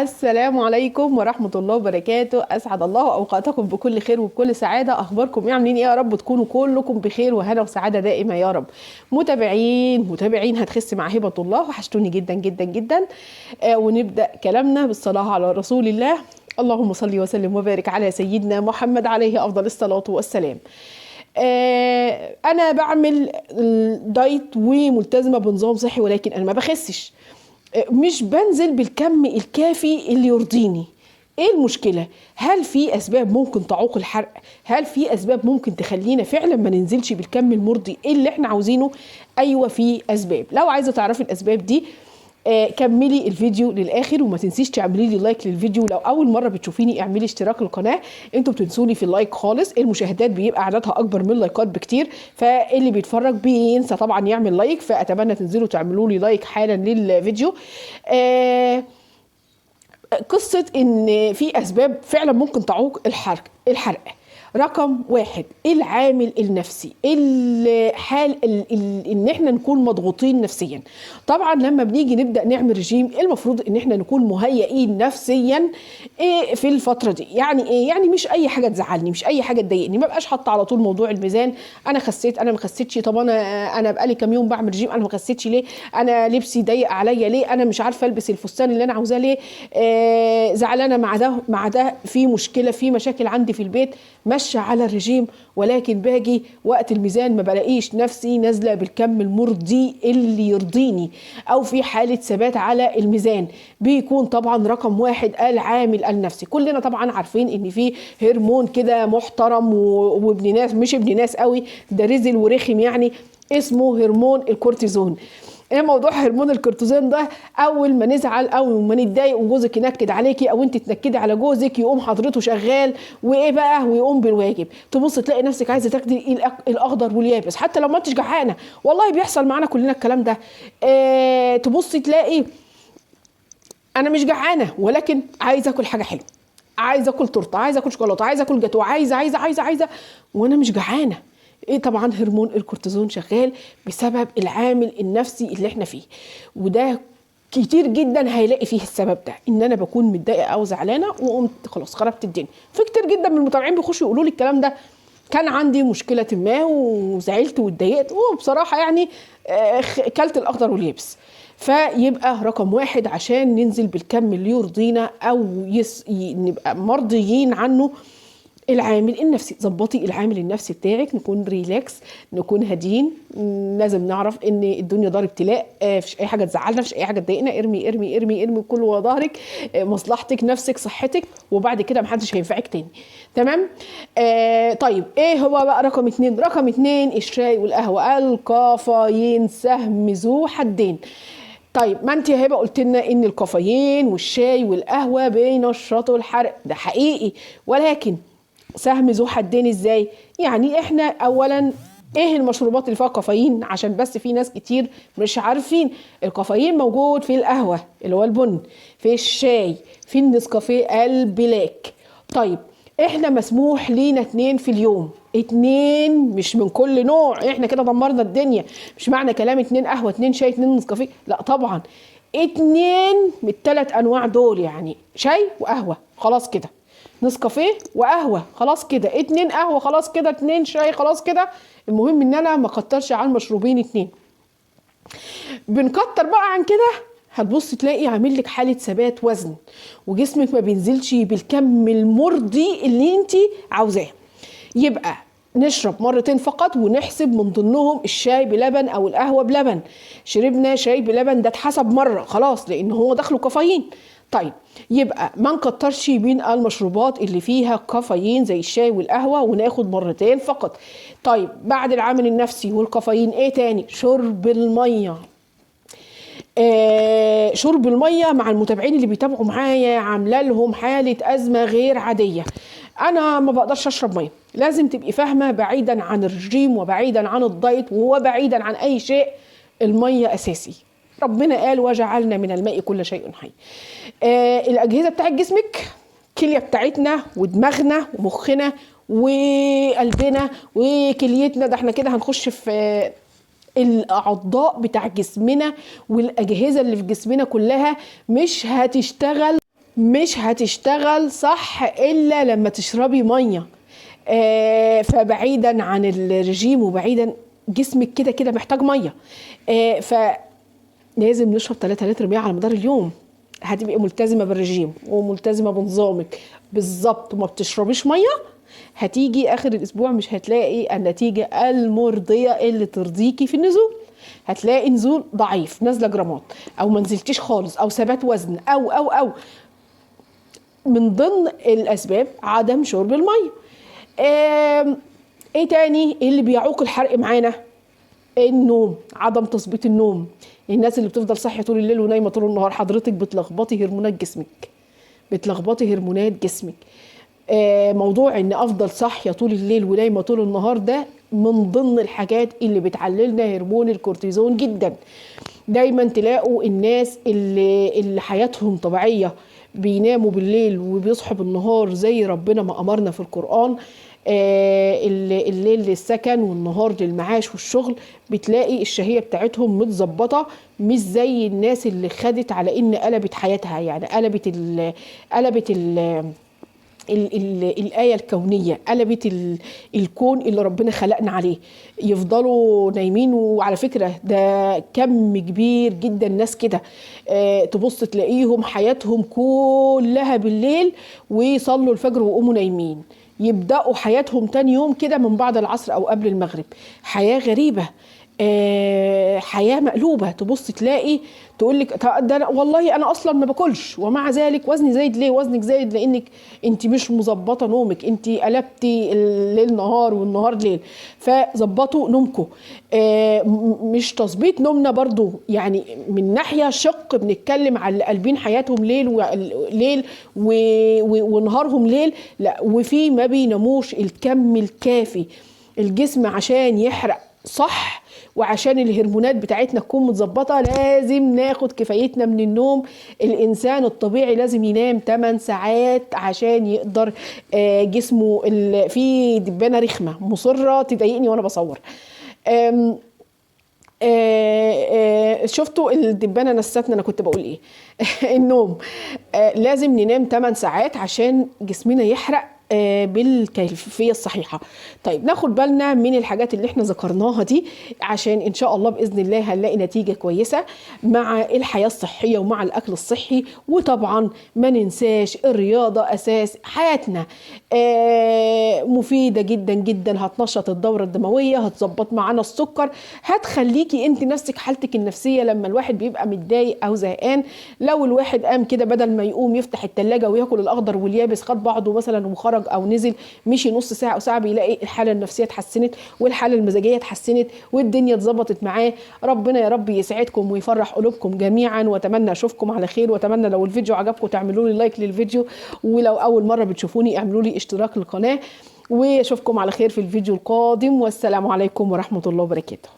السلام عليكم ورحمة الله وبركاته. أسعد الله أوقاتكم بكل خير وبكل سعادة. أخباركم عاملين إيه يا رب؟ تكونوا كلكم بخير وهنا وسعادة دائمة يا رب. متابعين هتخس مع هبة الله، وحشتوني جدا جدا جدا. ونبدأ كلامنا بالصلاة على رسول الله. اللهم صل وسلم وبارك على سيدنا محمد عليه أفضل الصلاة والسلام. أنا بعمل دايت وملتزمة بنظام صحي، ولكن أنا ما بخسش، مش بنزل بالكم الكافي اللي يرضيني. ايه المشكلة؟ هل في اسباب ممكن تعوق الحرق؟ هل في اسباب ممكن تخلينا فعلا ما ننزلش بالكم المرضي اللي احنا عاوزينه؟ ايوه في اسباب. لو عايزة تعرفي الاسباب دي كملي الفيديو للاخر، وما تنسيش تعملي لي لايك للفيديو. لو اول مره بتشوفيني اعملي اشتراك للقناه. انتوا بتنسوني في اللايك خالص، المشاهدات بيبقى عددها اكبر من اللايكات بكتير، فاللي بيتفرج بينسى طبعا يعمل لايك، فاتمنى تنزلوا تعملوا لي لايك حالا للفيديو. قصه ان في اسباب فعلا ممكن تعوق الحرق. رقم واحد العامل النفسي، الحال ان احنا نكون مضغوطين نفسيا. طبعا لما بنيجي نبدا نعمل رجيم المفروض ان احنا نكون مهيئين نفسيا في الفتره دي. يعني ايه؟ يعني مش اي حاجه تزعلني، مش اي حاجه تضايقني، ما بقاش حاطه على طول موضوع الميزان. انا خسيت، انا ما خسيتش، طب انا بقالي كام يوم بعمل رجيم انا ما خسيتش ليه؟ انا لبسي ضيق عليا ليه؟ انا مش عارفه البس الفستان اللي انا عاوزاه ليه؟ زعلانه مع ده في مشكله، في مشاكل عندي في البيت، ماشيه على الرجيم، ولكن باجي وقت الميزان ما بلاقيش نفسي نازله بالكم المرضي اللي يرضيني، او في حاله ثبات على الميزان. بيكون طبعا رقم واحد العامل النفسي. كلنا طبعا عارفين ان في هرمون كده محترم وابن ناس، مش ابن ناس قوي، ده رزل ورخم يعني، اسمه هرمون الكورتيزون. ايه موضوع هرمون الكورتيزون ده؟ اول ما نزعل او ما نتضايق وجوزك ينكد عليكي او انت تنكدي على جوزك، يقوم حضرته شغال وايه بقى، ويقوم بالواجب. تبص تلاقي نفسك عايزه تاخدي الاخضر واليابس حتى لو ما انتش جعانه. والله بيحصل معانا كلنا الكلام ده. تبص تلاقي انا مش جعانه ولكن عايزه اكل حاجه حلوه، عايزه اكل تورته، عايزه اكل شوكولاته، عايزه اكل جاتوه، عايزه وانا مش جعانه. ايه؟ طبعا هرمون الكورتيزون شغال بسبب العامل النفسي اللي احنا فيه. وده كتير جدا هيلاقي فيه السبب ده، ان انا بكون متضايقه او زعلانه وقمت خلاص خربت الدنيا. في كتير جدا من المتابعين بيخشوا يقولوا لي الكلام ده، كان عندي مشكله ما وزعلت واتضايقت وبصراحه يعني كلت الاخضر واليابس. فيبقى رقم واحد عشان ننزل بالكم اللي يرضينا او نبقى مرضيين عنه، العامل النفسي. ظبطي العامل النفسي بتاعك، نكون ريلاكس، نكون هادين. لازم نعرف ان الدنيا دار ابتلاء، مفيش اي حاجه تزعلنا، مفيش اي حاجه تضايقنا. ارمي ارمي ارمي ارمي كله ورا ظهرك، مصلحتك نفسك صحتك، وبعد كده محدش هينفعك تاني. تمام؟ طيب ايه هو بقى رقم اتنين؟ رقم اتنين الشاي والقهوه. الكافيين سهم ذو حدين. طيب ما انت يا هبه قلت لنا ان الكافيين والشاي والقهوه بينشطوا الحرق، ده حقيقي، ولكن سهم ذو حدين ازاي؟ يعني احنا اولا ايه المشروبات اللي فيها كافيين؟ عشان بس في ناس كتير مش عارفين. الكافيين موجود في القهوه اللي هو البن، في الشاي، في النسكافيه البلاك. طيب احنا مسموح لينا 2 في اليوم، 2 مش من كل نوع. احنا كده دمرنا الدنيا. مش معنى كلام 2 قهوه 2 شاي 2 نسكافيه، لا طبعا 2 من ال3 انواع دول، يعني شاي وقهوه خلاص كده، نسكافيه وقهوه خلاص كده، 2 قهوه خلاص كده، 2 شاي خلاص كده. المهم ان انا ما اكترش عن مشروبين 2. بنكتر بقى عن كده هتبص تلاقي عامل لك حاله ثبات وزن، وجسمك ما بينزلش بالكم المرضي اللي انت عاوزاه. يبقى نشرب مرتين فقط، ونحسب من ضمنهم الشاي بلبن او القهوه بلبن. شربنا شاي بلبن ده اتحسب مره خلاص لان هو داخله كافيين. طيب يبقى ما نكترش بين المشروبات اللي فيها كافيين زي الشاي والقهوه، وناخد مرتين فقط. طيب بعد العامل النفسي والكافيين ايه تاني؟ شرب الميه. شرب الميه مع المتابعين اللي بيتابعوا معايا عامله لهم حاله ازمه غير عاديه. انا ما بقدرش اشرب ميه، لازم تبقي فاهمه، بعيدا عن الرجيم وبعيدا عن الدايت وبعيدا عن اي شيء، الميه اساسي. ربنا قال وجعلنا من الماء كل شيء حي. الاجهزه بتاعت جسمك، الكليه بتاعتنا ودماغنا ومخنا وقلبنا وكليتنا، ده احنا كده هنخش في الاعضاء بتاع جسمنا، والاجهزه اللي في جسمنا كلها مش هتشتغل مش هتشتغل صح الا لما تشربي ميه. فبعيدا عن الرجيم وبعيدا، جسمك كده كده محتاج ميه. فلازم نشرب 3 لتر ميه على مدار اليوم. هتبقي ملتزمه بالرجيم وملتزمه بنظامك بالظبط وما بتشربيش ميه، هتيجي اخر الاسبوع مش هتلاقي النتيجه المرضيه اللي ترضيكي في النزول. هتلاقي نزول ضعيف، نازله جرامات، او ما نزلتيش خالص، او ثبات وزن، او من ضمن الاسباب عدم شرب الميه. ايه تاني اللي بيعوق الحرق معانا؟ النوم، عدم تظبيط النوم. الناس اللي بتفضل صاحيه طول الليل ونايمه طول النهار، حضرتك بتلخبطي هرمونات جسمك، بتلخبطي هرمونات جسمك. موضوع ان افضل صاحيه طول الليل ونايمه طول النهار ده من ضمن الحاجات اللي بتعللنا هرمون الكورتيزون جدا. دايما تلاقوا الناس اللي حياتهم طبيعيه بيناموا بالليل وبيصحوا بالنهار زي ربنا ما امرنا في القرآن. الليل للسكن والنهار للمعاش والشغل. بتلاقي الشهية بتاعتهم متظبطة، مش زي الناس اللي خدت على ان قلبت حياتها، يعني قلبت الآية الكونية، قلبت الكون اللي ربنا خلقنا عليه. يفضلوا نايمين. وعلى فكرة ده كم كبير جدا ناس كده، تبص تلاقيهم حياتهم كلها بالليل ويصلوا الفجر ويقوموا نايمين، يبدأوا حياتهم تاني يوم كده من بعد العصر أو قبل المغرب. حياة غريبة، حياة مقلوبة. تبص تلاقي تقول لك ده والله انا اصلا ما باكلش ومع ذلك وزني زايد. ليه وزنك زايد؟ لانك انت مش مظبطه نومك، انت قلبتي الليل نهار والنهار ليل. فظبطوا نومكم. مش تظبيط نومنا برضو، يعني من ناحيه شق بنتكلم على اللي قلبين حياتهم ليل ونهارهم ليل، لا وفي ما بيناموش الكم الكافي. الجسم عشان يحرق صح وعشان الهرمونات بتاعتنا تكون متظبطه لازم ناخد كفايتنا من النوم. الانسان الطبيعي لازم ينام 8 ساعات عشان يقدر جسمه. في دبانه رخمه مصره تضايقني وانا بصور. شفتوا الدبانه نستني انا كنت بقول ايه؟ النوم. لازم ننام 8 ساعات عشان جسمنا يحرق بالكيفية الصحيحة. طيب ناخد بالنا من الحاجات اللي احنا ذكرناها دي عشان ان شاء الله بإذن الله هنلاقي نتيجة كويسة مع الحياة الصحية ومع الأكل الصحي. وطبعا ما ننساش الرياضة أساس حياتنا، مفيدة جدا جدا، هتنشط الدورة الدموية، هتظبط معانا السكر، هتخليكي انت نفسك حالتك النفسية لما الواحد بيبقى متضايق او زهقان. لو الواحد قام كده بدل ما يقوم يفتح التلاجة وياكل الأخضر واليابس، خد بعضه مثلا وخرج او نزل مشي نص ساعه او ساعه، بيلاقي الحاله النفسيه اتحسنت والحاله المزاجيه اتحسنت والدنيا اتظبطت معاه. ربنا يا رب يسعدكم ويفرح قلوبكم جميعا، واتمنى اشوفكم على خير. واتمنى لو الفيديو عجبكم تعملوا لي لايك للفيديو، ولو اول مره بتشوفوني اعملوا لي اشتراك للقناه. واشوفكم على خير في الفيديو القادم، والسلام عليكم ورحمه الله وبركاته.